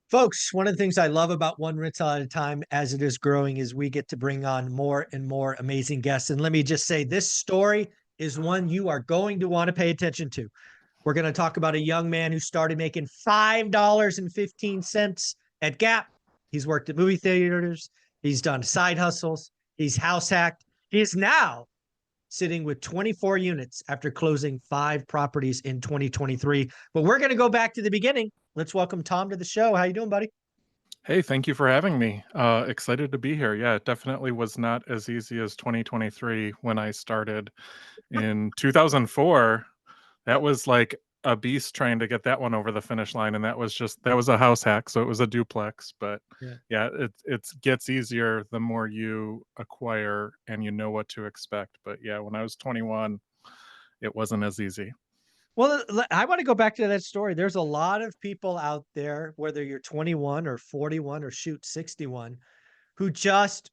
Folks, one of the things I love about One Rental at a Time as it is growing is we get to bring on more and more amazing guests. And let me just say, this story is one you are going to want to pay attention to. We're going to talk about a young man who started making $5.15 at Gap. He's worked at movie theaters. He's done side hustles. He's house hacked. He is now sitting with 24 units after closing 5 properties in 2023. But we're going to go back to the beginning. Let's welcome Tom to the show. How you doing, buddy? Hey, thank you for having me. Excited to be here. Yeah, it definitely was not as easy as 2023 when I started in 2004. That was like a beast trying to get that one over the finish line, and that was a house hack, so it was a duplex. But Yeah. yeah, it gets easier the more you acquire and you know what to expect. But yeah, when I was 21, it wasn't as easy. Well, I want to go back to that story. There's a lot of people out there, whether you're 21 or 41 or shoot 61, who just,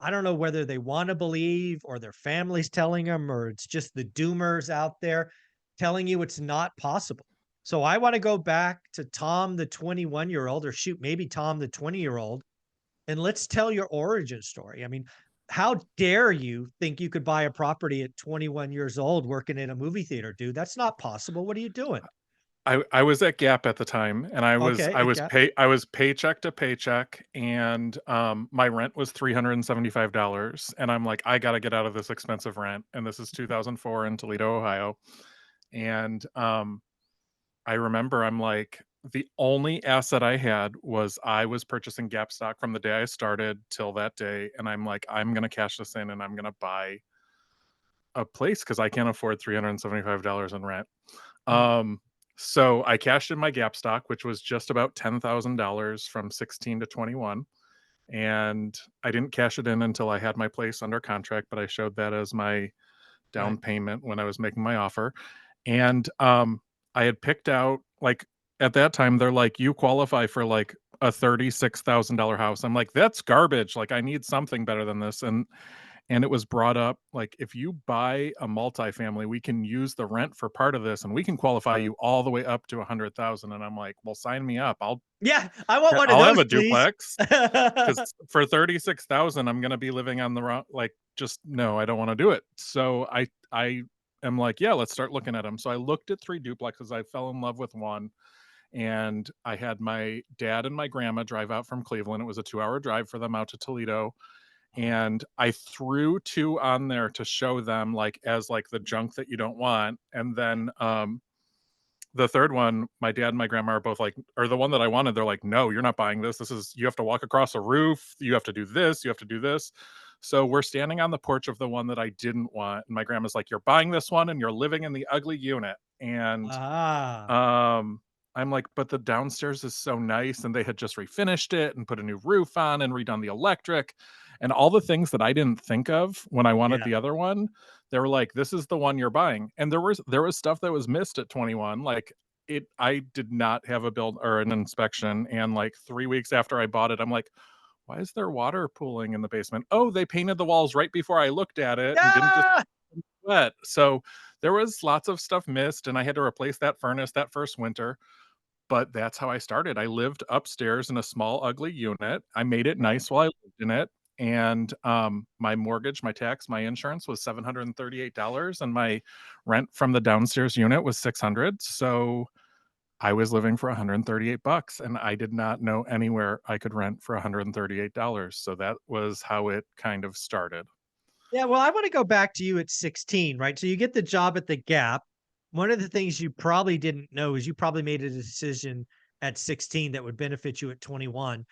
I don't know whether they want to believe or their family's telling them, or it's just the doomers out there telling you it's not possible. So I want to go back to Tom, the 21-year-old, or shoot, maybe Tom, the 20-year-old, and let's tell your origin story. I mean, how dare you think you could buy a property at 21 years old working in a movie theater, dude? That's not possible. What are you doing? I was at Gap at the time, and Okay, it got I was paycheck to paycheck, and, my rent was $375, and I'm like, "I gotta get out of this expensive rent," and this is 2004 in Toledo, Ohio, and, I remember I'm like, the only asset I had was I was purchasing Gap stock from the day I started till that day, and I'm like, "I'm gonna cash this in, and I'm gonna buy a place because I can't afford $375 in rent." mm, Um, so I cashed in my Gap stock, which was just about $10,000 from 16 to 21. And I didn't cash it in until I had my place under contract, but I showed that as my right. down payment when I was making my offer. And I had picked out, like, at that time, they're like, you qualify for like a $36,000 house. I'm like, that's garbage. Like, I need something better than this. And it was brought up, like, "If you buy a multifamily, we can use the rent for part of this, and we can qualify you all the way up to 100,000." And I'm like, "Well, sign me up. Yeah, I want one of I'll have those, a please. duplex because for 36,000, I'm gonna be living on the wrong, like, just no, I don't wanna do it." So I am like, "Yeah, let's start looking at them." So I looked at 3 duplexes. I fell in love with one, and I had my dad and my grandma drive out from Cleveland. It was a 2-hour drive for them out to Toledo, Oh, and I threw 2 on there to show them, like, as, like, the junk that you don't want, and then, the 3rd one, my dad and my grandma are both like, or the one that I wanted, they're like, "No, you're not buying this. This is, you have to walk across a roof, you have to do this, you have to do this." So, we're standing on the porch of the one that I didn't want, and my grandma's like, "You're buying this one, and you're living in the ugly unit," and ah, I'm like, "But the downstairs is so nice," and they had just refinished it and put a new roof on and redone the electric, and all the things that I didn't think of when I wanted yeah. the other one. They were like, "This is the one you're buying," and there was stuff that was missed at 21, like, I did not have a build or an inspection, and, like, 3 weeks after I bought it, I'm like, "Why is there water pooling in the basement?" "Oh, they painted the walls right before I looked at it and didn't just Yeah! wet." So, there was lots of stuff missed, and I had to replace that furnace that first winter. But that's how I started. I lived upstairs in a small, ugly unit. I made it Wow. nice while I lived in it, and, my mortgage, my tax, my insurance was $738, and my rent from the downstairs unit was 600, so I was living for 138 bucks, and I did not know anywhere I could rent for $138, so that was how it kind of started. Yeah, well, I wanna go back to you at 16, right? So you get the job at the Gap. One of the things you probably didn't know is you probably made a decision at 16 that would benefit you at 21,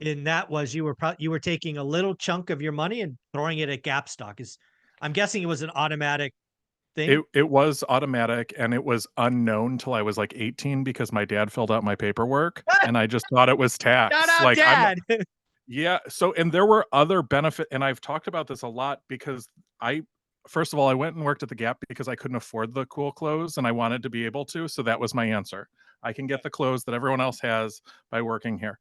and that was you were taking a little chunk of your money and throwing it at Gap stock. Is I'm guessing it was an automatic thing? It was automatic, and it was unknown till I was, like, 18 because my dad filled out my paperwork, and I just thought it was Shout tax. out Like, dad. yeah, so and there were other benefit, and I've talked about this a lot because I first of all, I went and worked at the Gap because I couldn't afford the cool clothes, and I wanted to be able to, so that was my answer. I can get the clothes that everyone else has by working here.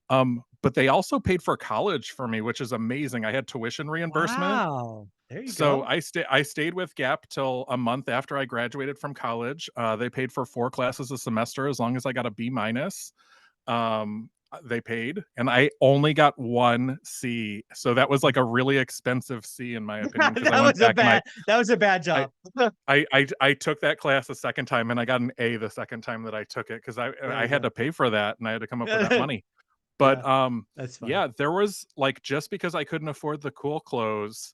But they also paid for college for me, which is amazing. I had tuition reimbursement, Wow. There you so go. I stayed with Gap till a month after I graduated from college. They paid for 4 classes a semester as long as I got a B minus. they paid, and I only got 1 C, so that was, like, a really expensive C in my opinion because I went back and That was a bad I job. I took that class a second time, and I got an A the second time that I took it because There I you had go. to pay for that, and I had to come up with that money. But, Yeah, that's funny. yeah, there was like, just because I couldn't afford the cool clothes,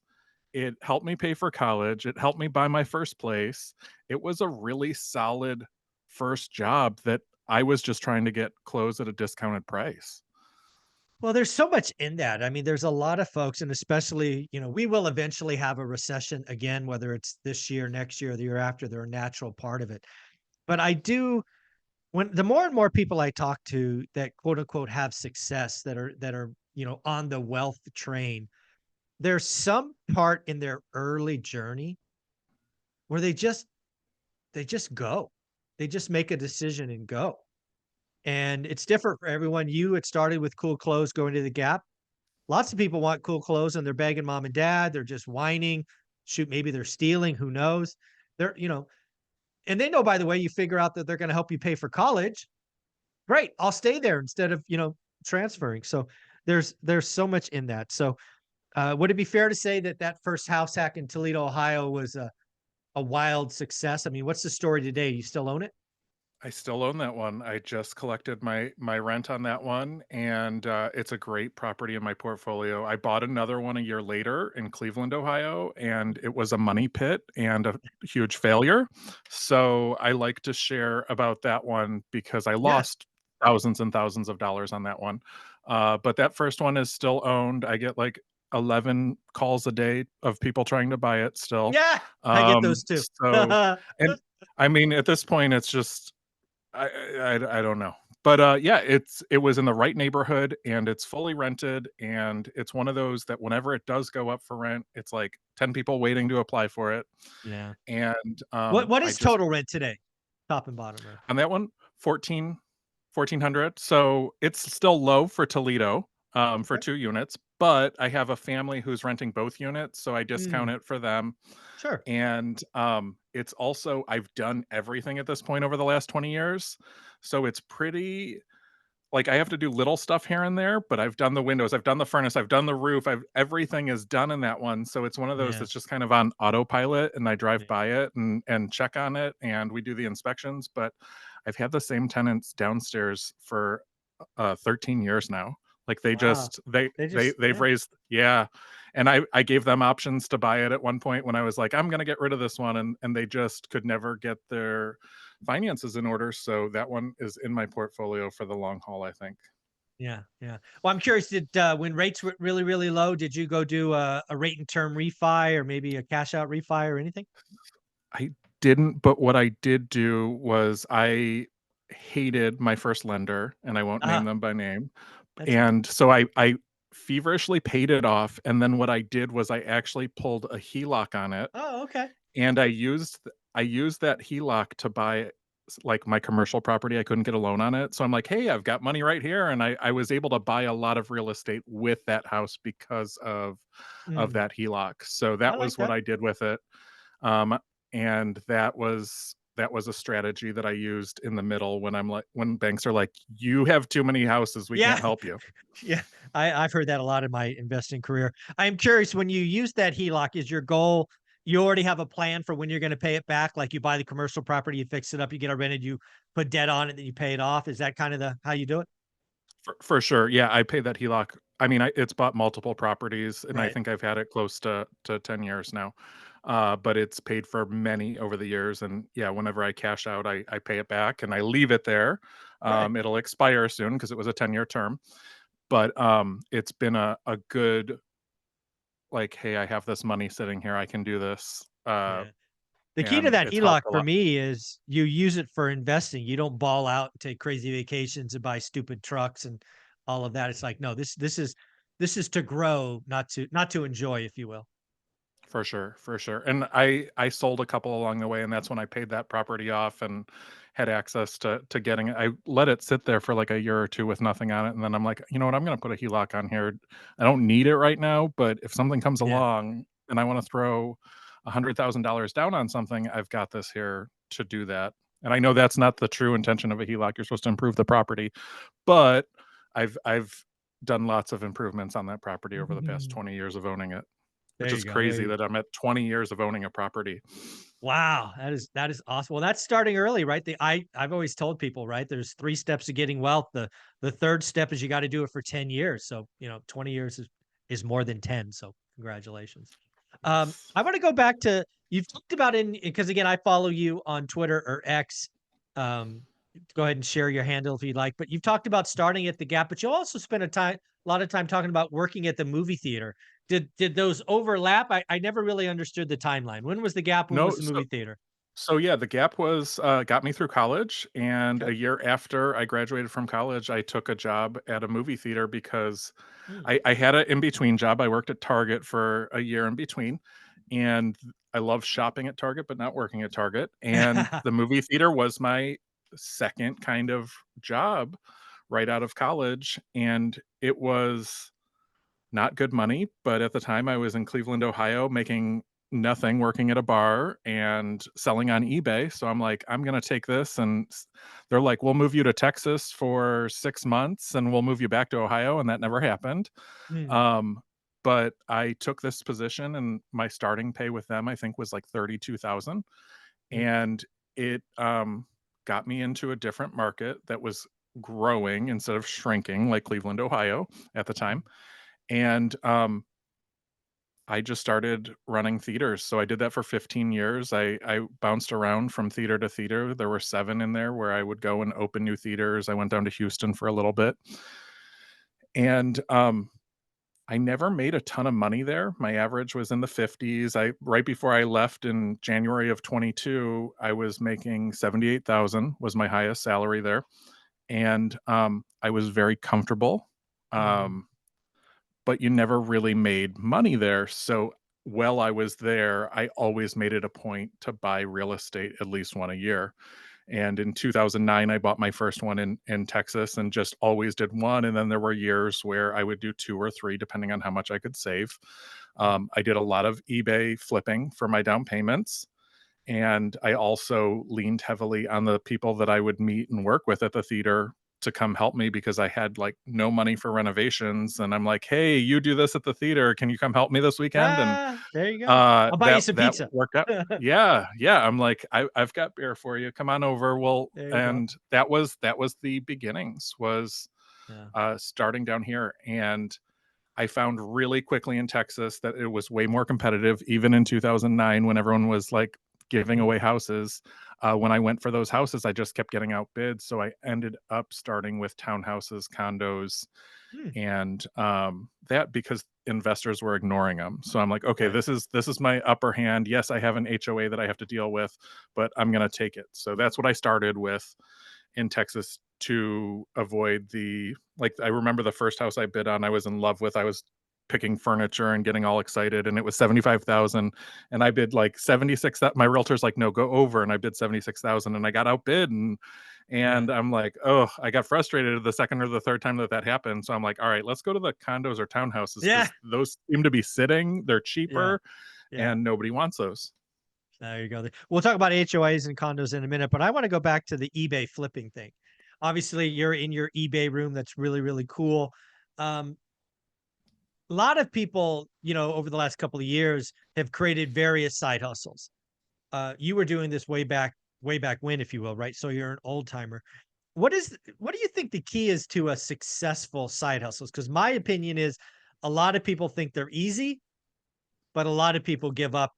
it helped me pay for college, it helped me buy my first place. It was a really solid first job that I was just trying to get clothes at a discounted price. Well, there's so much in that. I mean, there's a lot of folks, and especially, we will eventually have a recession again, whether it's this year, next year, or the year after. They're a natural part of it. But I do, when the more and more people I talk to that quote unquote have success, that are on the wealth train, there's some part in their early journey where they just go. They just make a decision and go. And it's different for everyone. It started with cool clothes going to the Gap. Lots of people want cool clothes and they're begging mom and dad. They're just whining. Shoot, maybe they're stealing. Who knows? And they know, by the way, you figure out that they're going to help you pay for college. Great. I'll stay there instead of, transferring. So there's so much in that. So would it be fair to say that that first house hack in Toledo, Ohio was a wild success? I mean, what's the story today? You still own it? I still own that one. I just collected my rent on that one, and, it's a great property in my portfolio. I bought another one a year later in Cleveland, Ohio, and it was a money pit and a huge failure. So, I like to share about that one because I Yeah. lost thousands and thousands of dollars on that one. But that first one is still owned. I get, like, 11 calls a day of people trying to buy it still. Yeah. I get those too. So and I mean, at this point, it's just I don't know. But, yeah, it was in the right neighborhood, and it's fully rented, and it's one of those that whenever it does go up for rent, it's like 10 people waiting to apply for it, Yeah. and, What I is just total rent today? Top and bottom or on that one, 1400. So, it's still low for Toledo, for okay. 2 units, but I have a family who's renting both units, so I discount Mm, it for them, sure. and, it's also I've done everything at this point over the last 20 years, so it's pretty like, I have to do little stuff here and there, but I've done the windows, I've done the furnace, I've done the roof, everything is done in that one, so it's one of those Yeah. that's just kind of on autopilot, and I drive Yeah. by it and check on it, and we do the inspections, but I've had the same tenants downstairs for, 13 years now. Like, they Wow. just They just they've yeah. raised yeah, and I gave them options to buy it at one point when I was like, "I'm gonna get rid of this one," and they just could never get their finances in order, so that one is in my portfolio for the long haul, I think. Yeah, yeah. Well, I'm curious, when rates were really, really low, did you go do a rate and term refi or maybe a cash out refi or anything? I didn't, but what I did do was I hated my first lender, and I won't name Ah, them by name, that's fine. and so I feverishly paid it off, and then what I did was I actually pulled a HELOC on it, Oh, okay. and I used that HELOC to buy like, my commercial property. I couldn't get a loan on it, so I'm like, "Hey, I've got money right here," and I was able to buy a lot of real estate with that house because of Mm, that HELOC. So I that like was what that. I did with it. Um, and that was a strategy that I used in the middle when I'm like when banks are like, "You have too many houses, we Yeah. can't help you." Yeah. I've heard that a lot in my investing career. I'm curious, when you use that HELOC, is your goal, you already have a plan for when you're gonna pay it back? Like, you buy the commercial property, you fix it up, you get it rented, you put debt on it, then you pay it off. Is that kind of the how you do it? For sure, yeah, I paid that HELOC. I mean, it's bought multiple properties, and I Right. think I've had it close to 10 years now. But it's paid for many over the years, and, yeah, whenever I cash out, I pay it back, and I leave it there. Right. It'll expire soon because it was a 10-year term, but, it's been a good, like, "Hey, I have this money sitting here, I can do this," Yeah. The key to and that it's helped HELOC a for lot. me is you use it for investing. You don't ball out and take crazy vacations and buy stupid trucks and all of that. It's like, no, this is to grow, not to enjoy, if you will. For sure, and I sold a couple along the way, and that's when I paid that property off and had access to getting it. I let it sit there for, like, a year or 2 with nothing on it, and then I'm like, "You know what? I'm gonna put a HELOC on here. I don't need it right now, but if something comes Yeah. along and I wanna throw $100,000 down on something, I've got this here to do that." And I know that's not the true intention of a HELOC. You're supposed to improve the property, but I've done lots of improvements on that property over the past 20 years of owning it, which There is you go. There crazy you that I'm at 20 years of owning a property. Wow, that is awesome. Well, that's starting early, right? I've always told people, right? There's 3 steps to getting wealth. The third step is you gotta do it for 10 years. So, 20 years is more than 10. So congratulations. Yes. I want to go back to you've talked about in because again, I follow you on Twitter or X. Um, go ahead and share your handle if you'd like. But you've talked about starting at the Gap, but you also spent a lot of time talking about working at the movie theater. Did those overlap? I never really understood the timeline. When was the Gap? When No, was the movie theater? so yeah, the gap was got me through college, and Okay. a year after I graduated from college, I took a job at a movie theater because Hmm. I had an in between job. I worked at Target for a year in between, and I love shopping at Target, but not working at Target. And the movie theater was my second kind of job right out of college, and it was not good money, but at the time I was in Cleveland, Ohio, making nothing, working at a bar and selling on eBay. So I'm like, I'm gonna take this, and they're like, "We'll move you to Texas for 6 months, and we'll move you back to Ohio," and that never happened. Hmm. Um, but I took this position, and my starting pay with them, I think, was like 32,000, Hmm. and it got me into a different market that was growing instead of shrinking, like Cleveland, Ohio, at the time. And I just started running theaters. So I did that for 15 years. I bounced around from theater to theater. There were 7 in there where I would go and open new theaters. I went down to Houston for a little bit. And I never made a ton of money there. My average was in the 50s. I right before I left in January of 22, I was making 78,000 was my highest salary there. And I was very comfortable. Hmm. Um but you never really made money there. So while I was there, I always made it a point to buy real estate at least one a year. And in 2009, I bought my first one in Texas and just always did one. And then there were years where I would do 2 or 3, depending on how much I could save. I did a lot of eBay flipping for my down payments. And I also leaned heavily on the people that I would meet and work with at the theater to come help me because I had like no money for renovations. And I'm like, hey, you do this at the theater. Can you come help me this weekend? And There you go. I'll buy you some that pizza. worked out. Yeah, yeah. I'm like, I've got beer for you. Come on over. Well, There you go. and that was the beginnings, was Yeah. starting down here. And I found really quickly in Texas that it was way more competitive, even in 2009 when everyone was like giving Mm. away houses. When I went for those houses, I just kept getting outbid. So I ended up starting with townhouses, condos, Mm. and that because investors were ignoring them. So I'm like, okay, Right. this is my upper hand. Yes, I have an HOA that I have to deal with, but I'm gonna take it. So that's what I started with in Texas to avoid the like. I remember the first house I bid on, I was in love with. I was picking furniture and getting all excited, and it was 75,000, and I bid like 76. That my realtor's like, no, go over, and I bid 76,000, and I got outbid, Yeah. and I'm like, oh, I got frustrated the second or the third time that that happened. So I'm like, all right, let's go to the condos or townhouses Yeah. because those seem to be sitting. They're Yeah. cheaper, Yeah. and nobody wants those. There you go. We'll talk about HOAs and condos in a minute, but I want to go back to the eBay flipping thing. Obviously, you're in your eBay room. That's really, really cool. Um, a lot of people, over the last couple of years have created various side hustles. You were doing this way back when, if you will, right? So you're an old timer. What do you think the key is to a successful side hustles? Because my opinion is a lot of people think they're easy, but a lot of people give up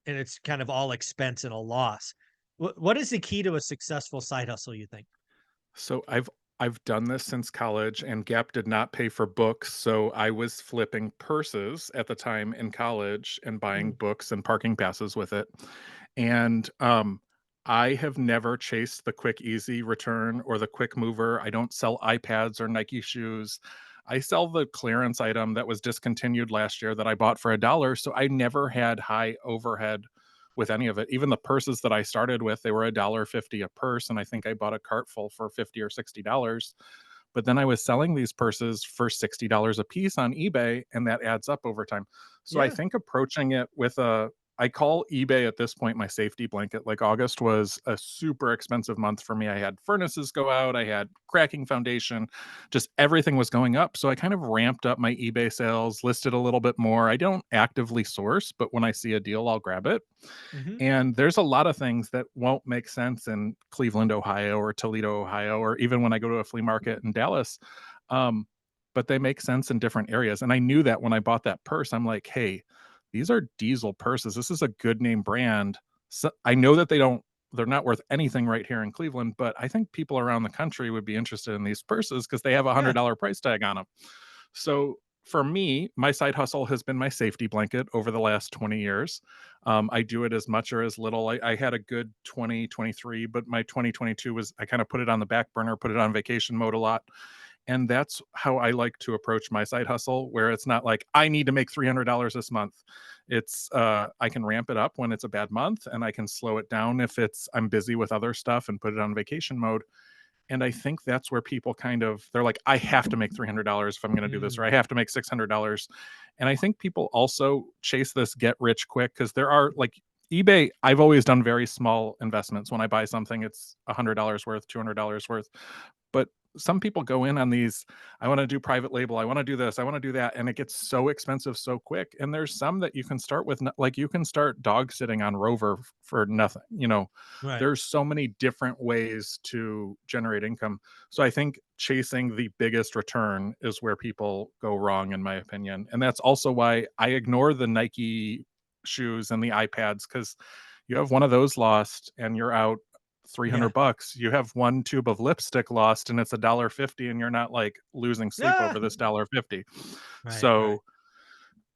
and it's kind of all expense and a loss. What is the key to a successful side hustle, you think? So I've done this since college, and Gap did not pay for books, so I was flipping purses at the time in college and buying Mm, books and parking passes with it. And I have never chased the quick easy return or the quick mover. I don't sell iPads or Nike shoes. I sell the clearance item that was discontinued last year that I bought for $1. So I never had high overhead with any of it. Even the purses that I started with, they were $1.50 a purse, and I think I bought a cart full for 50 or $60. But then I was selling these purses for $60 a piece on eBay, and that adds up over time. So I yeah. think approaching it with I call eBay at this point my safety blanket. Like August was a super expensive month for me. I had furnaces go out, I had cracking foundation, just everything was going up. So I kind of ramped up my eBay sales, listed a little bit more. I don't actively source, but when I see a deal, I'll grab it. Mhm. And there's a lot of things that won't make sense in Cleveland, Ohio, or Toledo, Ohio, or even when I go to a flea market in Dallas. Um, but they make sense in different areas. And I knew that when I bought that purse, I'm like, hey, these are diesel purses. This is a good name brand. So I know that they're not worth anything right here in Cleveland, but I think people around the country would be interested in these purses because they have a Yeah. $100 price tag on them. So for me, my side hustle has been my safety blanket over the last 20 years. I do it as much or as little. I had a good 2023, but my 2022 was, I kind of put it on the back burner, put it on vacation mode a lot. And that's how I like to approach my side hustle, where it's not like I need to make $300 this month. It's I can ramp it up when it's a bad month, and I can slow it down if I'm busy with other stuff and put it on vacation mode. And I think that's where people they're like, I have to make $300 if I'm going to do this, or I Mm. have to make $600. And I think people also chase this get rich quick because there are like eBay. I've always done very small investments. When I buy something, it's $100 worth, $200 worth. But some people go in on these, I want to do private label, I want to do this, I want to do that, and it gets so expensive so quick. And there's some that you can start with, like you can start dog sitting on Rover for nothing. Right. There's so many different ways to generate income. So I think chasing the biggest return is where people go wrong, in my opinion. And that's also why I ignore the Nike shoes and the iPads, because you have one of those lost and you're out Yeah. 300 bucks. You have one tube of lipstick lost and it's $1.50, and you're not like losing sleep Ah! over this $1.50. Right, right. So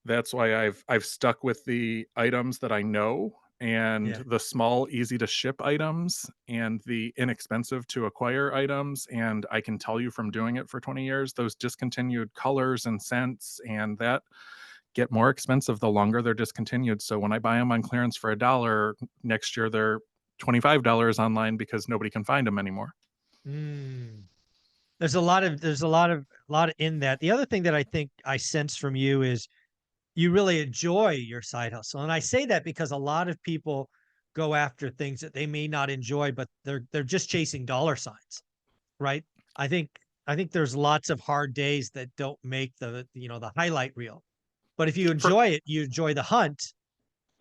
that's why I've stuck with the items that I know, and Yeah. the small, easy to ship items and the inexpensive to acquire items. And I can tell you from doing it for 20 years, those discontinued colors and scents and that get more expensive the longer they're discontinued. So when I buy them on clearance for $1, next year they're $25 online because nobody can find them anymore. Mm. There's a lot of in that. The other thing that I think I sense from you is you really enjoy your side hustle. And I say that because a lot of people go after things that they may not enjoy, but they're just chasing dollar signs, right? I think I think there's lots of hard days that don't make the highlight reel. But if you For enjoy it, you enjoy the hunt,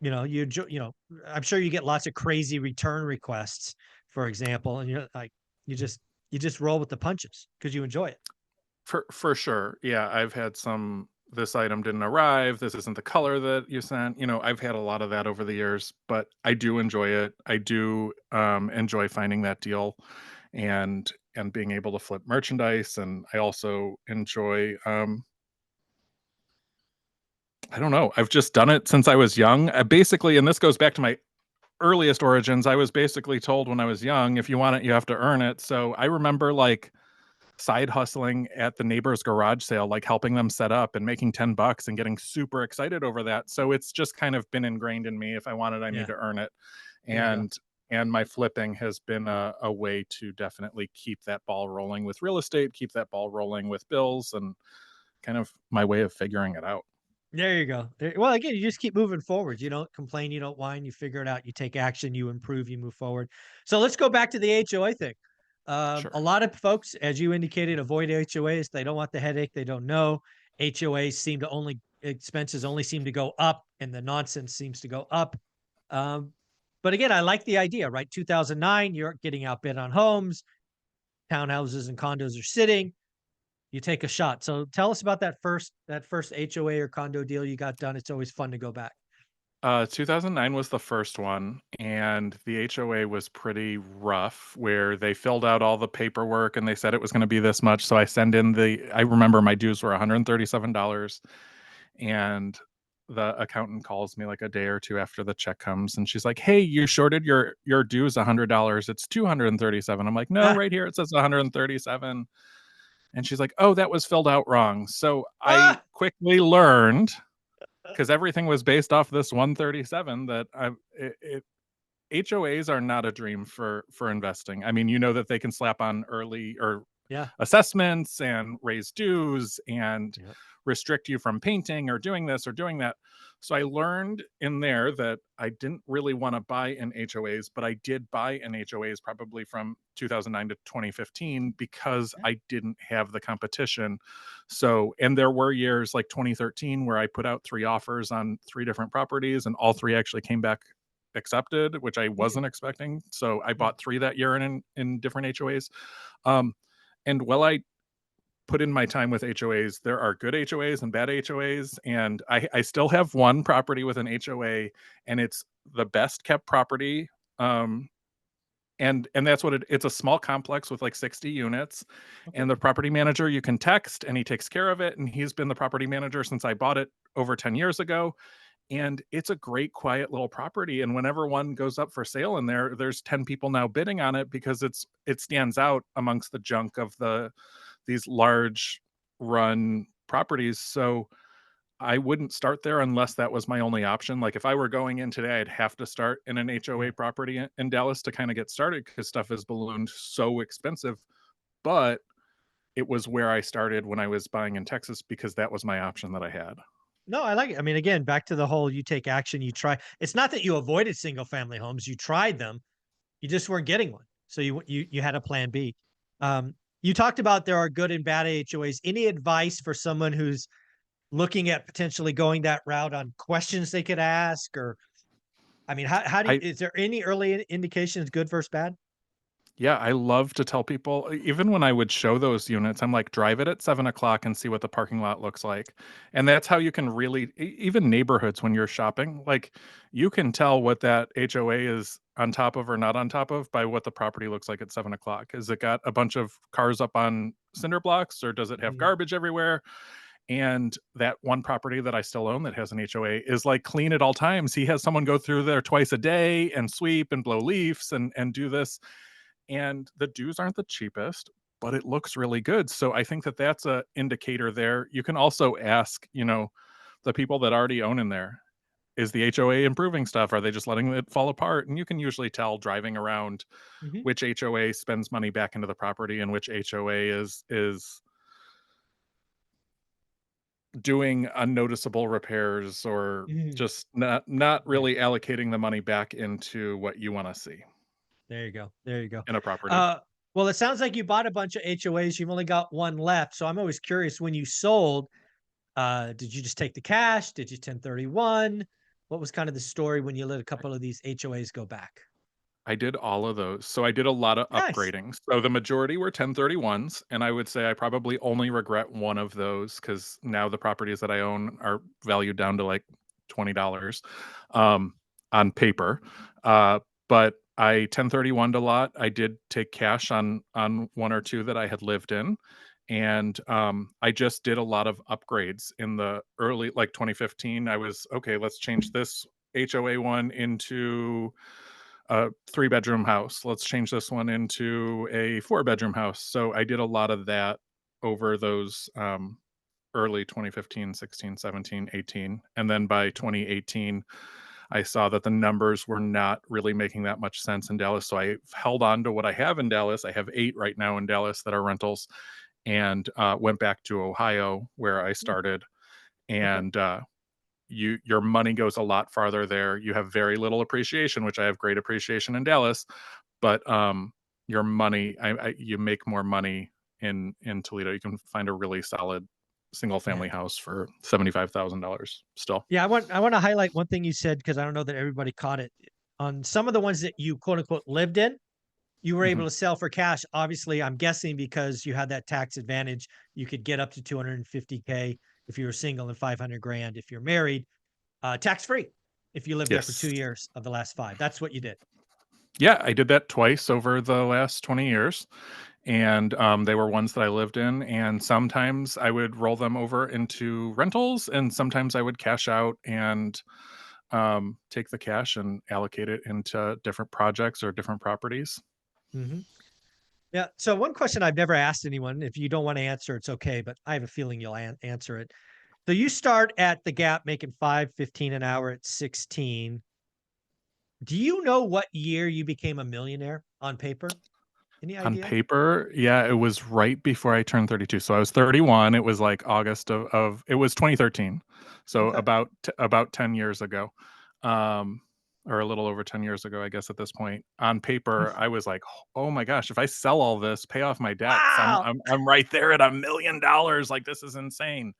I'm sure you get lots of crazy return requests, for example, and you're like you just you just roll with the punches because you enjoy it. for sure. Yeah, I've had some, this item didn't arrive, this isn't the color that you sent. I've had a lot of that over the years, but I do enjoy it. I do enjoy finding that deal and being able to flip merchandise. And I also enjoy I don't know, I've just done it since I was young. Basically, and this goes back to my earliest origins, I was basically told when I was young, if you want it, you have to earn it. So I remember like side hustling at the neighbor's garage sale, like helping them set up and making 10 bucks and getting super excited over that. So it's just kind of been ingrained in me. If I want it, I need Yeah, to earn it. there you go. And my flipping has been a way to definitely keep that ball rolling with real estate, keep that ball rolling with bills, and kind of my way of figuring it out. There you go. Well, again, you just keep moving forward. You don't complain, you don't whine, you figure it out, you take action, you improve, you move forward. So let's go back to the HOA thing. A Sure. lot of folks, as you indicated, avoid HOAs. They don't want the headache. They don't know. HOAs seem to only expenses only seem to go up, and the nonsense seems to go up. Um, but again, I like the idea, right? 2009, you're getting outbid on homes, townhouses and condos are sitting. You take a shot. So tell us about that first HOA or condo deal you got done. It's always fun to go back. 2009 was the first one, and the HOA was pretty rough, where they filled out all the paperwork and they said it was gonna be this much, so I remember my dues were $137, and the accountant calls me, like, a day or 2 after the check comes, and she's like, "Hey, you shorted your dues $100, it's 237." I'm like, "No, Ah, right here it says 137." And she's like, "Oh, that was filled out wrong." So I ah, quickly learned, because everything was based off this 137, that HOAs are not a dream for investing. I mean, that they can slap on early or Yeah. assessments and raise dues and Yep. restrict you from painting or doing this or doing that. So I learned in there that I didn't really want to buy in HOAs, but I did buy in HOAs probably from 2009 to 2015 because Yeah. I didn't have the competition. So, and there were years like 2013 where I put out 3 offers on 3 different properties and all 3 actually came back accepted, which I Mm, wasn't expecting. So I mm, bought 3 that year in different HOAs. Um, and while I put in my time with HOAs, there are good HOAs and bad HOAs, and I still have one property with an HOA, and it's the best kept property. Um, and that's what it's a small complex with like 60 units, okay. and the property manager you can text, and he takes care of it, and he's been the property manager since I bought it over 10 years ago, and it's a great quiet little property, and whenever one goes up for sale in there, there's 10 people now bidding on it because it stands out amongst the junk of these large run properties. So I wouldn't start there unless that was my only option. Like if I were going in today, I'd have to start in an Yeah. HOA property in Dallas to kind of get started because stuff has ballooned so expensive. But it was where I started when I was buying in Texas because that was my option that I had. No, I like it. I mean, again, back to the whole you take action, you try. It's not that you avoided single family homes, you tried them, you just weren't getting one. So you had a plan B. You talked about there are good and bad HOAs. Any advice for someone who's looking at potentially going that route on questions they could ask? Or I mean, how do you, I is there any early indications good versus bad? Yeah, I love to tell people, even when I would show those units, I'm like, drive it at 7 o'clock and see what the parking lot looks like. And that's how you can really, even neighborhoods when you're shopping, like you can tell what that HOA is on top of or not on top of by what the property looks like at 7 o'clock. Is it got a bunch of cars up on cinder blocks or does it have Mhm, garbage everywhere? And that one property that I still own that has an HOA is like clean at all times. He has someone go through there twice a day and sweep and blow leaves and do this, and the dues aren't the cheapest, but it looks really good. So I think that that's a indicator there. You can also ask, the people that already own in there, is the HOA improving stuff? Are they just letting it fall apart? And you can usually tell driving around mhm, which HOA spends money back into the property and which HOA is doing unnoticeable repairs or mhm. just not Yeah. really allocating the money back into what you want to see There you go. There you go. in a property. Uh, well, it sounds like you bought a bunch of HOAs. You've only got one left. So I'm always curious when you sold, did you just take the cash? Did you 1031? What was kind of the story when you let a couple of these HOAs go back? I did all of those. So I did a lot of Nice. upgrading. So the majority were 1031s, and I would say I probably only regret one of those because now the properties that I own are valued down to like $20 um, on paper. Uh, but I 1031'd a lot. I did take cash on one or two that I had lived in. And I just did a lot of upgrades in the early, like 2015. I was okay, let's change this HOA one into a 3 bedroom house. Let's change this one into a 4 bedroom house. So I did a lot of that over those early 2015, 16, 17, 18. And then by 2018, I saw that the numbers were not really making that much sense in Dallas. So I held on to what I have in Dallas. I have 8 right now in Dallas that are rentals and went back to Ohio where I Hmm, started. okay. And your money goes a lot farther there. You have very little appreciation, which I have great appreciation in Dallas, but your money, you make more money in Toledo. You can find a really solid single Yeah. family house for $75,000 still. Yeah. I want to highlight one thing you said because I don't know that everybody caught it. On some of the ones that you quote unquote lived in, you were Mhm. able to sell for cash. Obviously, I'm guessing because you had that tax advantage, you could get up to 250K if you were single and 500 grand if you're married, tax free if you lived there for Yes. 2 years of the last five. That's what you did. Yeah, I did that twice over the last 20 years. And they were ones that I lived in. And sometimes I would roll them over into rentals, and sometimes I would cash out and take the cash and allocate it into different projects or different properties. Mhm. Yeah. So one question I've never asked anyone, if you don't want to answer, it's okay, but I have a feeling you'll answer it. So you start at the Gap making 5.15 an hour at 16. Do you know what year you became a millionaire on paper? Any On idea? paper, yeah, it was right before I turned 32. So I was 31. It was like August of it was 2013. So Okay. about 10 years ago. Um, or a little over 10 years ago, I guess at this point. On paper, I was like, "Oh my gosh, if I sell all this, pay off my debts, Wow. I'm right there at $1,000,000. Like this is insane."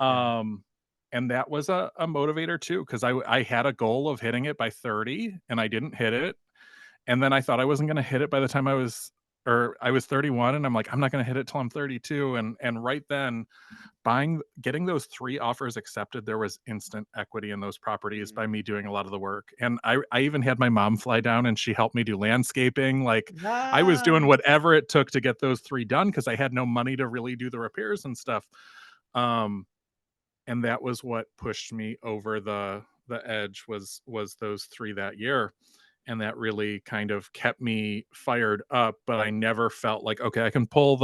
Yeah. Um, and that was a motivator too, because I had a goal of hitting it by 30 and I didn't hit it. And then I thought I wasn't gonna hit it by the time I was 31 and I'm like, "I'm not gonna hit it till I'm 32," and right then, getting those 3 offers accepted, there was instant equity in those properties Mm. by me doing a lot of the work, and I even had my mom fly down and she helped me do landscaping, like, I was doing Nice. whatever it took to get those 3 done because I had no money to really do the repairs and stuff, um, and that was what pushed me over the edge was those 3 that year, and that really kind of kept me fired up, but I never felt like, "Okay, I can pull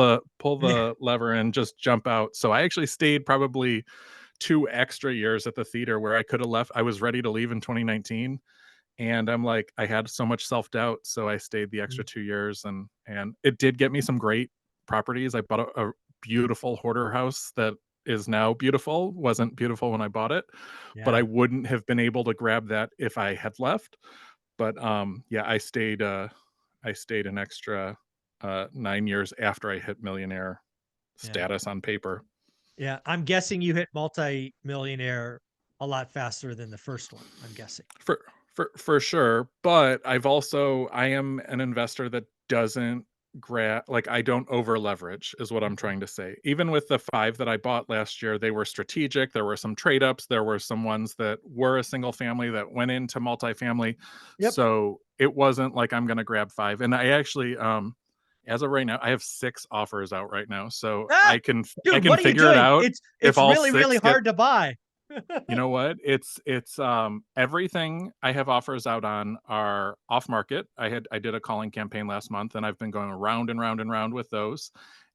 Yeah. the lever and just jump out." So I actually stayed probably 2 extra years at the theater where I coulda left. I was ready to leave in 2019, and I'm like, I had so much self-doubt, so I stayed the extra Mm. 2 years, and it did get me some great properties. I bought a beautiful hoarder house that is now beautiful, wasn't beautiful when I bought it, but I Yeah. wouldn't have been able to grab that if I had left. But, yeah, I stayed an extra, 9 years after I hit millionaire Yeah. status on paper. Yeah. I'm guessing you hit multi-millionaire a lot faster than the first one, I'm guessing. For for sure, but I am an investor that doesn't like, I don't over leverage is what I'm Mhm. trying to say. Even with the 5 that I bought last year, they were strategic, there were some trade ups, there were some ones that were a single family that went into multifamily, Yep. so it wasn't like I'm gonna grab 5, and I actually, as of right now, I have 6 offers out right now, so Ah! I Dude, can what are you figure it doing? out if It's all really, really 6 get. hard to buy. You know what? Everything I have offers out on are off market. I did a calling campaign last month, and I've been going around and round and round with those,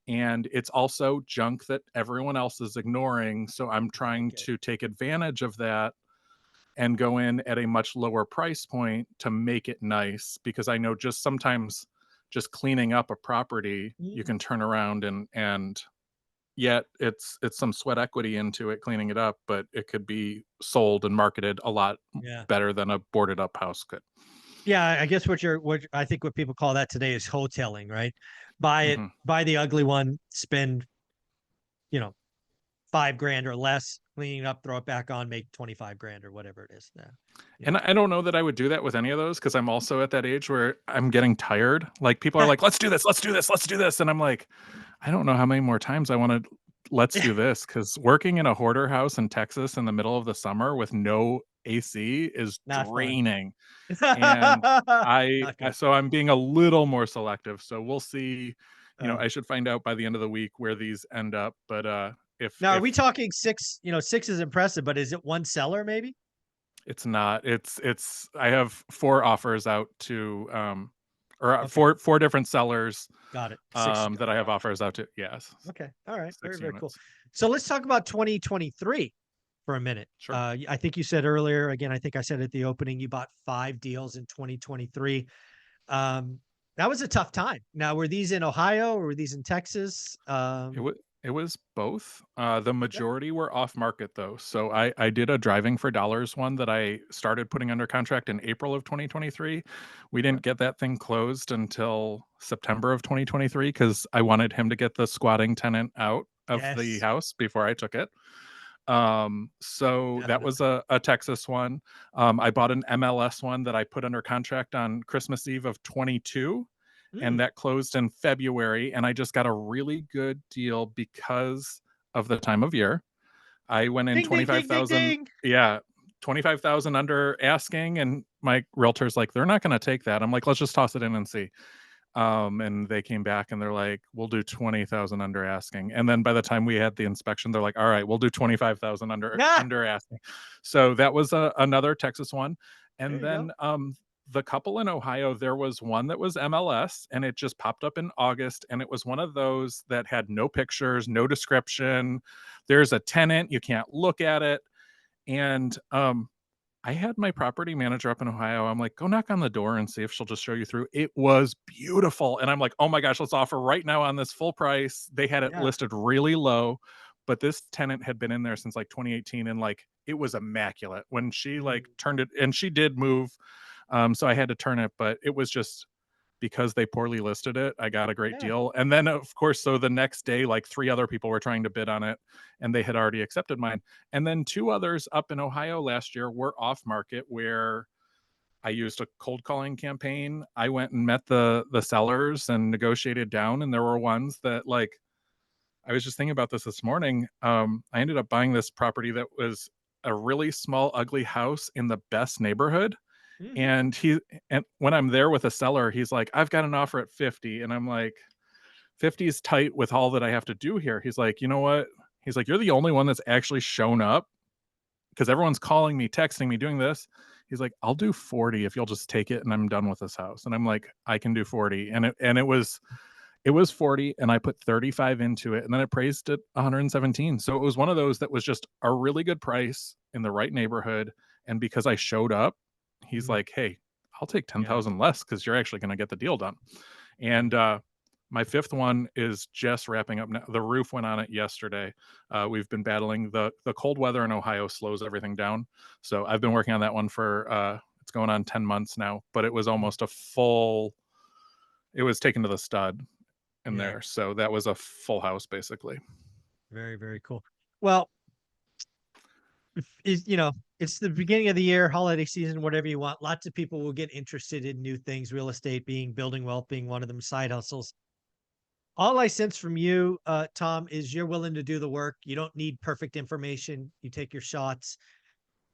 and it's also junk that everyone else is ignoring, so I'm I like trying it. to take advantage of that and go in at a much lower price point to make it nice, because I know just sometimes just cleaning up a property, you Mm. can turn around and yet it's some sweat equity into it cleaning it up, but it could be sold and marketed a lot Yeah. better than a boarded up house could. Yeah, I guess what I think what people call that today is hoteling, right? Buy it, Mhm. buy the ugly one, spend, you know, 5 grand or less, clean it up, throw it back on, make 25 grand or whatever it is. Yeah. And I don't know that I would do that with any of those because 'cause I'm also at that age where I'm getting tired. Like, people are like, "Let's do this, let's do this, let's do this," and I'm like, "I don't know how many more times I wanna let's Yeah. do this because working in a hoarder house in Texas in the middle of the summer with no AC is Not fun. draining. And Not good. so I'm being a little more selective, so we'll see, Oh. I should find out by the end of the week where these end up, but, Now, are we if talking 6? 6 is impressive, but is it one seller maybe? it's not, I have 4 offers out to, or, Okay, 4 different sellers, got it. 6 to that go. I have offers out to. Yes, Okay, all right, very, 6 very cool. units. So let's talk about 2023 for a minute. Sure. I think you said earlier, again, I think I said at the opening, you bought 5 deals in 2023. Um, that was a tough time. Now, were these in Ohio or were these in Texas? It was both. The Okay, majority were off market though. So I did a driving for dollars one that I started putting under contract in April of 2023. We okay. didn't get that thing closed until September of 2023 because I wanted him to get the squatting tenant out of the Yes, house before I took it. So that was definitely. a Texas one. I bought an MLS one that I put under contract on Christmas Eve of 22, and Mm. that closed in February, and I just got a really good deal because of the time of year. I went in Ding, ding, ding, ding, 25,000. ding. Yeah, 25,000 under asking, and my realtor's like, "They're not gonna take that." I'm like, "Let's just toss it in and see." And they came back and they're like, "We'll do 20,000 under asking." And then by the time we had the inspection, they're like, "All right, we'll do 25,000 Ah, under asking." So that was another Texas one. there And you go. then the couple in Ohio, there was one that was MLS and it just popped up in August. And it was one of those that had no pictures, no description. There's a tenant, you can't look at it. And I had my property manager up in Ohio. I'm like, "Go knock on the door and see if she'll just show you through." It was beautiful, and I'm like, "Oh my gosh, let's offer right now on this full price." They had it Yeah. listed really low, but this tenant had been in there since, like, 2018, and, like, it was immaculate. When she, Mm, like, turned it and she did move, so I had to turn it, but it was just because they poorly listed it, I got a great yeah. deal. And then, of course, so the next day, like 3 other people were trying to bid on it, and they had already accepted mine. And then 2 others up in Ohio last year were off market where I used a cold calling campaign. I went and met the sellers and negotiated down, and there were ones that, like, I was just thinking about this morning. I ended up buying this property that was a really small, ugly house in the best neighborhood, Mhm. and when I'm there with a seller, he's like, "I've got an offer at 50." And I'm like, "50 is tight with all that I have to do here." He's like, "You know what?" He's like, "You're the only one that's actually shown up because everyone's calling me, texting me, doing this." He's like, "I'll do 40 if you'll just take it and I'm done with this house." And I'm like, "I can do 40." And it was 40, and I put 35 into it, and then it appraised at 117. So it was one of those that was just a really good price in the right neighborhood, and because I showed up, he's Mm, like, "Hey, I'll take yeah, 10,000 less because 'cause you're actually gonna get the deal done." right. And, my 5th one is just wrapping up now. The roof went on it yesterday. We've been battling the cold weather in Ohio slows everything down, so I've been working on that one for, it's going on 10 months now, but it was Mm, almost a full it was taken to the stud in yeah, there, so that was a full house basically. very, very cool. Well, is it's the beginning of the year, holiday season, whatever you want. Lots of people will get interested in new things, real estate being building wealth being one of them, side hustles. All I sense from you, Tom, is you're willing to do the work. You don't need perfect information. You take your shots.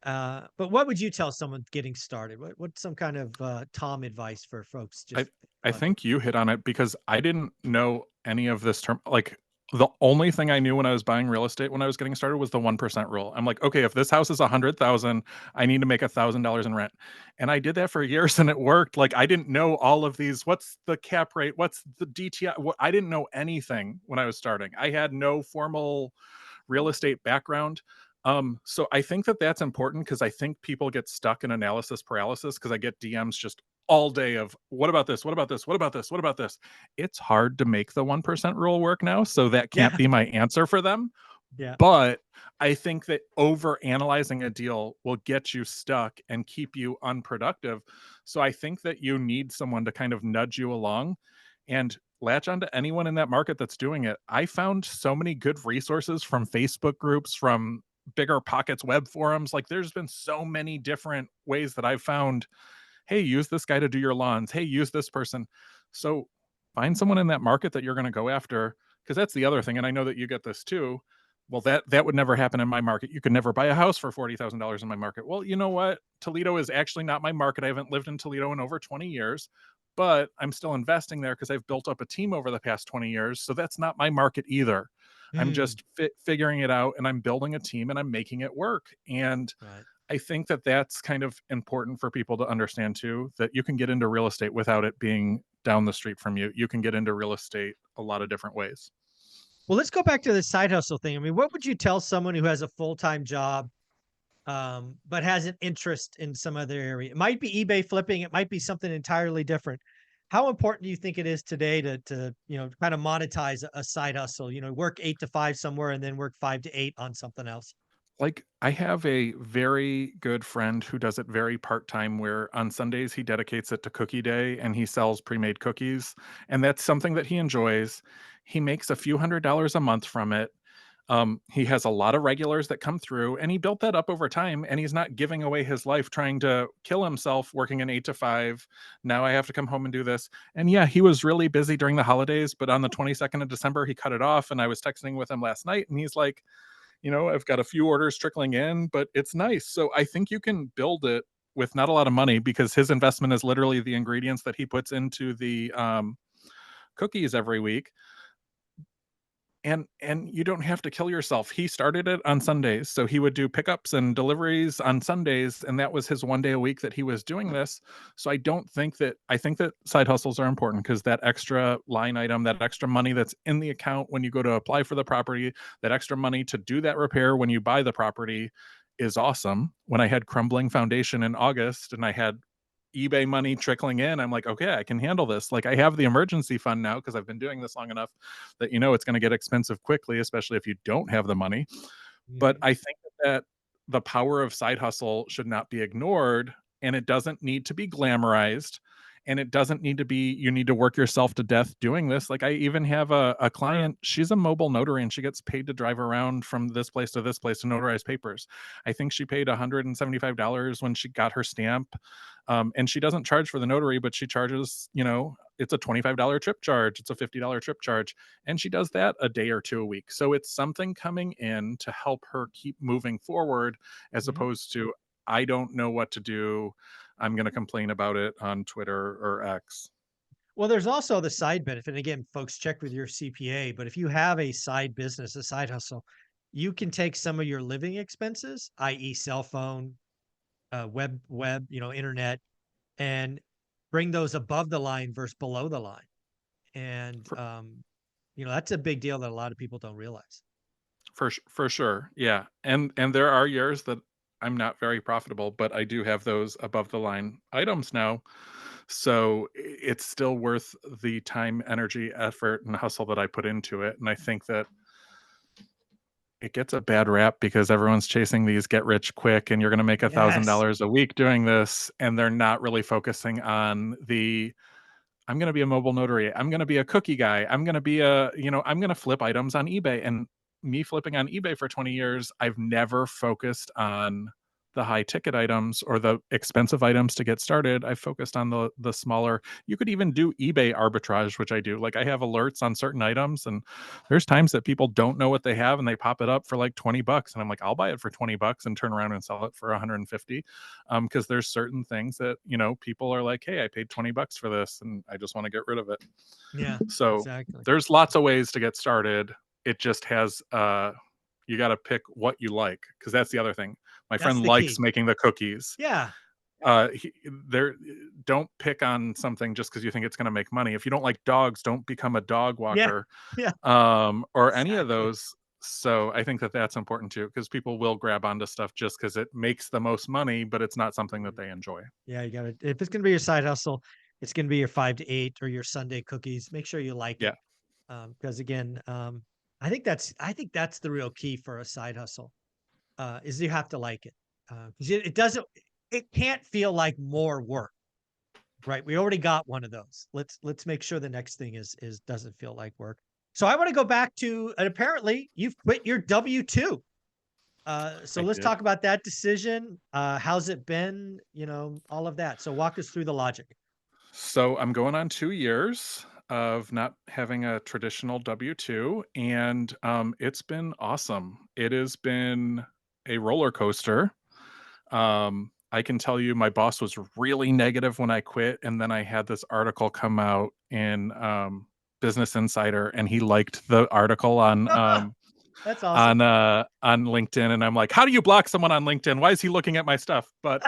But what would you tell someone getting started? What's some kind of Tom advice for folks I just I about think you hit on it because I didn't know any of this term. Like, the only thing I knew when I was buying real estate when I was getting started was the 1% rule. I'm like, "Okay, if this house is 100,000, I need to make $1,000 in rent." And I did that for years and it worked. Like, I didn't know all of these, what's the cap rate? What's the DTI? What, I didn't know anything when I was starting. I had no formal real estate background. So I think that that's important because I think people get stuck in analysis paralysis because I get DMs just all day of what about this? What about this? What about this? What about this? It's hard to make the 1% rule work now. So that can't yeah, be my answer for them. yeah. But I think that over analyzing a deal will get you stuck and keep you unproductive. So I think that you need someone to kind of nudge you along and latch onto anyone in that market that's doing it. I found so many good resources from Facebook groups, from bigger pockets web forums. Like, there's been so many different ways that I've found, hey, use this guy to do your lawns. Hey, use this person. So find someone in that market that you're going to go after, because that's the other thing. And I know that you get this too. Well, that would never happen in my market. You could never buy a house for $40,000 in my market. Well, you know what? Toledo is actually not my market. I haven't lived in Toledo in over 20 years, but I'm still investing there because I've built up a team over the past 20 years. So that's not my market either. I'm Mm, just figuring it out, and I'm building a team and I'm making it work. And right. I think that that's kind of important for people to understand too, that you can get into real estate without it being down the street from you. You can get into real estate a lot of different ways. Well, let's go back to the side hustle thing. I mean, what would you tell someone who has a full-time job, but has an interest in some other area? It might be eBay flipping. It might be something entirely different. How important do you think it is today to kind of monetize a side hustle? Work 8 to 5 somewhere and then work 5 to 8 on something else. Like, I have a very good friend who does it very part-time, where on Sundays he dedicates it to cookie day and he sells pre-made cookies, and that's something that he enjoys. He makes a few $100 a month from it. He has a lot of regulars that come through, and he built that up over time, and he's not giving away his life trying to kill himself working an 8 to 5. Now I have to come home and do this. And yeah, he was really busy during the holidays, but on the 22nd of December he cut it off, and I was texting with him last night and he's like, I've got a few orders trickling in, but it's nice. So I think you can build it with not a lot of money because his investment is literally the ingredients that he puts into the cookies every week. And you don't have to kill yourself. He started it on Sundays, so he would do pickups and deliveries on Sundays, and that was his one day a week that he was doing this. So I think that side hustles are important because that extra line item, that extra money that's in the account when you go to apply for the property, that extra money to do that repair when you buy the property, is awesome. When I had crumbling foundation in August and I had eBay money trickling in, I'm like, okay, I can handle this. Like, I have the emergency fund now because I've been doing this long enough that it's going to get expensive quickly, especially if you don't have the money. But Mhm. I think that the power of side hustle should not be ignored, and it doesn't need to be glamorized, and it doesn't need to be you need to work yourself to death doing this. Like, I even have a client, she's a mobile notary, and she gets paid to drive around from this place to this place to notarize papers. I think she paid $175 when she got her stamp, and she doesn't charge for the notary, but she charges, it's a $25 trip charge, it's a $50 trip charge, and she does that a day or two a week. So it's something coming in to help her keep moving forward, as Mhm. opposed to, I don't know what to do. I'm going to complain about it on Twitter or X. Well, there's also the side benefit. And again, folks, check with your CPA. But if you have a side business, a side hustle, you can take some of your living expenses, i.e., cell phone, internet, and bring those above the line versus below the line. And For, that's a big deal that a lot of people don't realize. for sure. Yeah. And there are years that I'm not very profitable, but I do have those above the line items now. So it's still worth the time, energy, effort, and hustle that I put into it. And I think that it gets a bad rap because everyone's chasing these get rich quick, and you're going to make Yes. $1,000 a week doing this, and they're not really focusing on the, I'm going to be a mobile notary, I'm going to be a cookie guy, I'm going to be I'm going to flip items on eBay. And me flipping on eBay for 20 years, I've never focused on the high ticket items or the expensive items to get started. I focused on the smaller. You could even do eBay arbitrage, which I do. Like, I have alerts on certain items, and there's times that people don't know what they have and they pop it up for like $20, and I'm like, I'll buy it for $20 and turn around and sell it for 150. Because there's certain things that, people are like, hey, I paid $20 for this and I just want to get rid of it. Yeah, So exactly. there's lots of ways to get started. It just has you got to pick what you like, because that's the other thing. My That's friend the likes key. making the cookies. Yeah. He, there, don't pick on something just because you think it's going to make money. If you don't like dogs, don't become a dog Yeah. walker, Yeah. or any of Exactly. those. So I think that that's important too, because people will grab onto stuff just because it makes the most money, but it's not something that Mhm. they enjoy. Yeah, you gotta if it's gonna be your side hustle, it's gonna be your 5 to 8 or your Sunday cookies. Make sure you like it. Yeah. Because again, I think that's the real key for a side hustle, is you have to like it. 'Cause it can't feel like more work, right? We already got one of those. Let's make sure the next thing is doesn't feel like work. So I want to go back to, and apparently you've quit your W-2. So I let's did. talk about that decision. How's it been? All of that. So walk us through the logic. So I'm going on 2 years of not having a traditional W-2, and it's been awesome. It has been a roller coaster. I can tell you, my boss was really negative when I quit, and then I had this article come out in Business Insider, and he liked the article That's awesome. on LinkedIn, and I'm like, how do you block someone on LinkedIn? Why is he looking at my stuff? But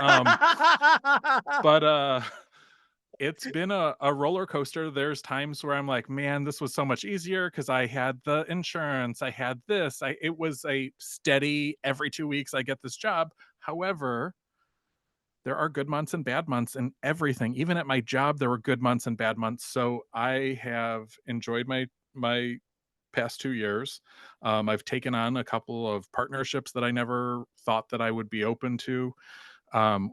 it's been a roller coaster. There's times where I'm like, man, this was so much easier because I had the insurance, I had this. It was a steady every 2 weeks I get this job. However, there are good months and bad months and everything. Even at my job, there were good months and bad months. So I have enjoyed my past 2 years. I've taken on a couple of partnerships that I never thought that I would be open to,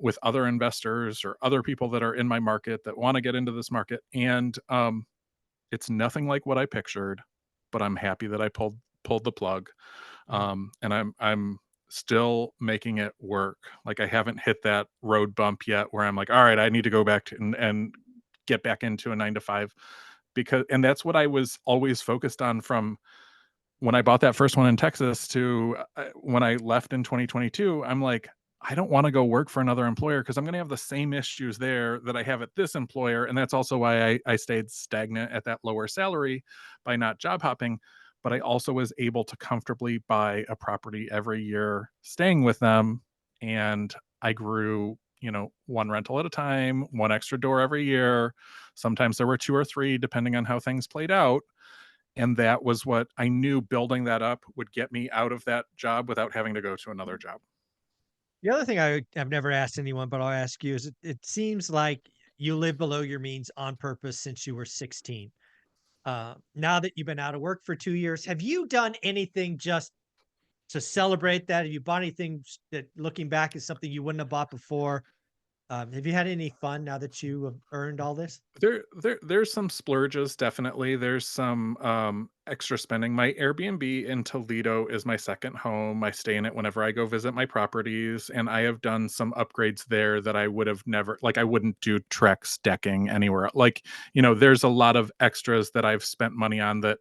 with other investors or other people that are in my market that want to get into this market. And it's nothing like what I pictured, but I'm happy that I pulled the plug. Mhm. And I'm still making it work. Like, I haven't hit that road bump yet where I'm like, all right, I need to go back to and get back into a 9 to 5, because and that's what I was always focused on from when I bought that first one in Texas to when I left in 2022. I'm like, I don't want to go work for another employer because I'm going to have the same issues there that I have at this employer. And that's also why I stayed stagnant at that lower salary by not job hopping. But I also was able to comfortably buy a property every year staying with them. And I grew, one rental at a time, one extra door every year. Sometimes there were two or three, depending on how things played out, and that was what I knew building that up would get me out of that job without having to go to another job. The other thing I've never asked anyone, but I'll ask you is it seems like you live below your means on purpose since you were 16. Now that you've been out of work for 2 years, have you done anything just to celebrate that? Have you bought anything that looking back is something you wouldn't have bought before? Have you had any fun now that you have earned all this? There's some splurges, definitely. There's some, extra spending. My Airbnb in Toledo is my second home. I stay in it whenever I go visit my properties, and I have done some upgrades there that I would have never like, I wouldn't do Trex decking anywhere. Like, there's a lot of extras that I've spent money on that,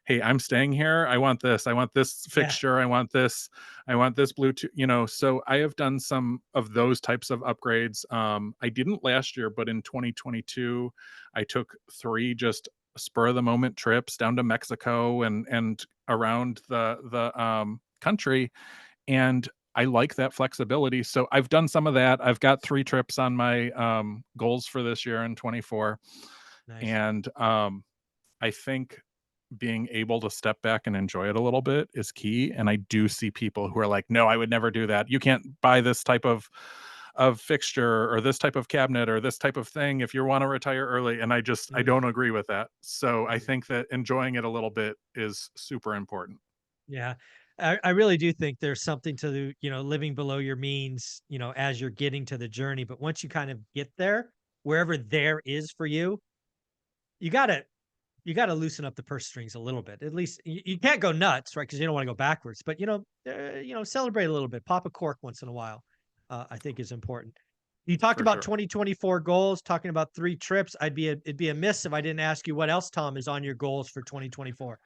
"Hey, I'm staying here. I want this Yeah, fixture. I want this Bluetooth," so I have done some of those types of upgrades. I didn't last year, but in 2022, I took 3 just spur of the moment trips down to Mexico and around the country, and I like that flexibility. So I've done some of that. I've got 3 trips on my, goals for this year in '24, nice. and, I think being able to step back and enjoy it a little bit is key, and I do see people who are like, "No, I would never do that. You can't buy this type of fixture or this type of cabinet or this type of thing if you wanna retire early," and I don't Mm, agree with that. So, I mm, think that enjoying it a little bit is super important, yeah. I really do think there's something to the, living below your means, as you're getting to the journey. But once you kind of get there, wherever there is for you, you gotta you gotta loosen up the purse strings a little bit. At least you can't go nuts, right? Because you don't want to go backwards. But celebrate a little bit. Pop a cork once in a while. I think is important. You talked for about sure. 2024 goals, talking about 3 trips. It'd be a miss if I didn't ask you what else, Tom, is on your goals for 2024.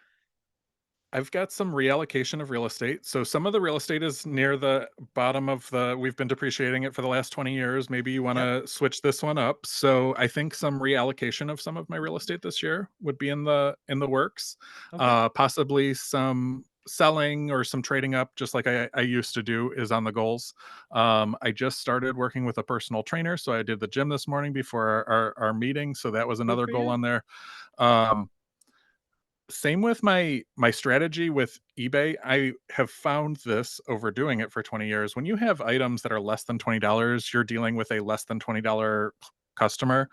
I've got some reallocation of real estate. So some of the real estate is near the bottom of the we've been depreciating it for the last 20 years. Maybe you want Yep. to switch this one up. So I think some reallocation of some of my real estate this year would be in the works. Okay. Possibly some selling or some trading up, just like I used to do, is on the goals. I just started working with a personal trainer. So I did the gym this morning before our meeting. So that was Good another for goal you. on there. Um, Same with my strategy with eBay. I have found this overdoing it for 20 years. When you have items that are less than $20, you're dealing with a less than $20 customer,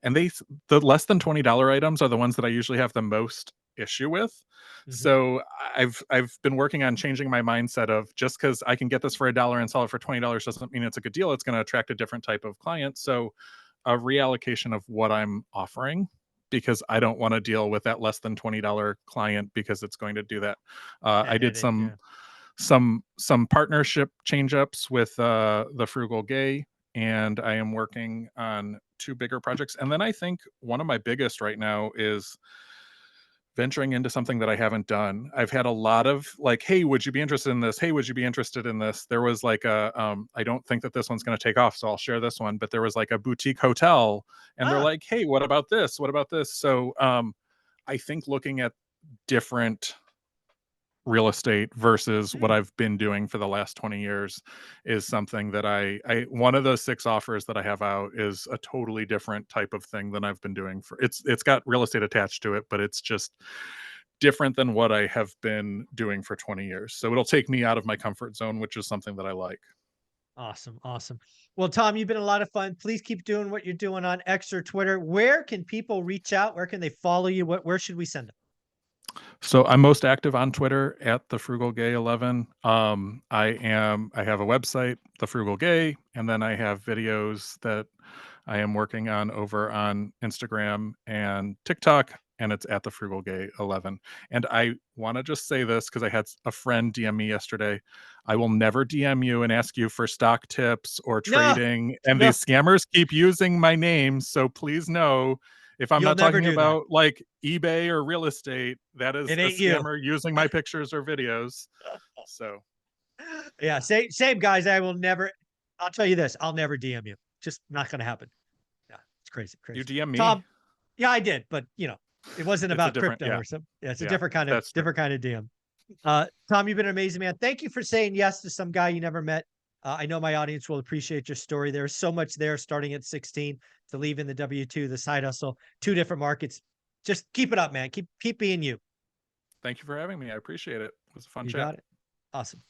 and the less than $20 items are the ones that I usually have the most issue with. Mhm. So I've been working on changing my mindset of just because I can get this for a dollar and sell it for $20 doesn't mean it's a good deal. It's going to attract a different type of client. So a reallocation of what I'm offering because I don't want to deal with that less than $20 client because it's going to do that. That I did headache, some yeah. some partnership change ups with the Frugal Gay, and I am working on 2 bigger projects. And then I think one of my biggest right now is venturing into something that I haven't done. I've had a lot of like, "Hey, would you be interested in this? Hey, would you be interested in this?" There was like I don't think that this one's gonna take off, so I'll share this one, but there was like a boutique hotel, and they're Ah, like, "Hey, what about this? What about this?" So, I think looking at different real estate versus what mm, I've been doing for the last 20 years is something that I one of those 6 offers that I have out is a totally different type of thing than I've been doing for it's got real estate attached to it, but it's just different than what I have been doing for 20 years. So it'll take me out of my comfort zone, which is something that I like. awesome, awesome. Well, Tom, you've been a lot of fun. Please keep doing what you're doing on X or Twitter. Where can people reach out? Where can they follow you? Where should we send them? So I'm most active on Twitter at the Frugal Gay 11. I have a website, The Frugal Gay, and then I have videos that I am working on over on Instagram and TikTok, and it's at the Frugal Gay 11. And I want to just say this because I had a friend DM me yesterday. I will never DM you and ask you for stock tips or No, trading. And no, these scammers keep using my name. So please know if I'm you'll not never talking do that. about like eBay or real estate, that is It a ain't you. scammer using my pictures or videos. So Yeah, same guys. I will never. I'll tell you this. I'll never DM you. Just not going to happen. Yeah, it's crazy, you crazy. DM me. Tom, yeah, I did, but it wasn't It's a about different, crypto yeah, or something. Yeah, it's a yeah, that's true. different kind of DM. Tom, you've been an amazing man. Thank you for saying yes to some guy you never met. I know my audience will appreciate your story. There's so much there starting at 16 to leave in the W-2, the side hustle, 2 different markets. Just keep it up, man. Keep being you. Thank you for having me. I appreciate it. It was a fun You chat. got it. Awesome.